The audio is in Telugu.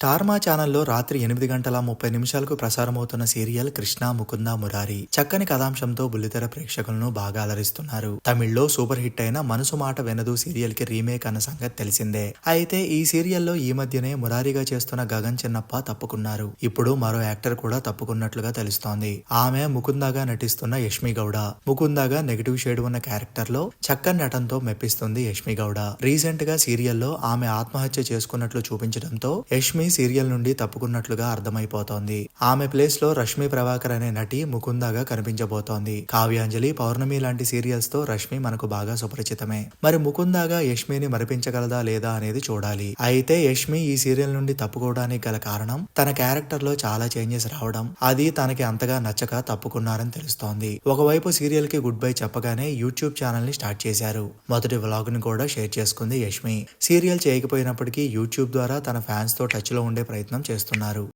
స్టార్ మా ఛానల్లో రాత్రి 8:30 ప్రసారమవుతున్న సీరియల్ కృష్ణ ముకుంద మురారి చక్కని కథాంశంతో బుల్లితెర ప్రేక్షకులను బాగా అలరిస్తున్నారు. తమిళ్లో సూపర్ హిట్ అయిన మనసు మాట వెనదు సీరియల్ కి రీమేక్ అన్న సంగతి తెలిసిందే. అయితే ఈ సీరియల్లో ఈ మధ్యనే మురారిగా చేస్తున్న గగన్ చిన్నప్ప తప్పుకున్నారు. ఇప్పుడు మరో యాక్టర్ కూడా తప్పుకున్నట్లుగా తెలుస్తోంది. ఆమె ముకుందగా నటిస్తున్న యష్మి గౌడ. ముకుందగా నెగిటివ్ షేడ్ ఉన్న క్యారెక్టర్ లో చక్కని నటనతో మెప్పిస్తుంది యష్మి గౌడ. రీసెంట్ గా సీరియల్లో ఆమె ఆత్మహత్య చేసుకున్నట్లు చూపించడంతో యష్మి సీరియల్ నుండి తప్పుకున్నట్లుగా అర్థమైపోతోంది. ఆమె ప్లేస్ లో రష్మి ప్రభాకర్ అనే నటి ముకుందగా కనిపించబోతోంది. కావ్యాంజలి, పౌర్ణమి లాంటి సీరియల్స్ తో రష్మి మనకు బాగా సుపరిచితమే. మరి ముకుందగా యష్మిని మరిపించగలదా లేదా అనేది చూడాలి. అయితే యష్మి ఈ సీరియల్ నుండి తప్పుకోవడానికి గల కారణం తన క్యారెక్టర్ లో చాలా చేంజెస్ రావడం, అది తనకి అంతగా నచ్చక తప్పుకున్నారని తెలుస్తోంది. ఒకవైపు సీరియల్ కి గుడ్ బై చెప్పగానే యూట్యూబ్ ఛానల్ ని స్టార్ట్ చేశారు. మొదటి వ్లాగ్ ని కూడా షేర్ చేసుకుంది యష్మి. సీరియల్ చేయకపోయినప్పటికీ యూట్యూబ్ ద్వారా తన ఫ్యాన్స్ తో టచ్ లో ఉండే ప్రయత్నం చేస్తున్నారు.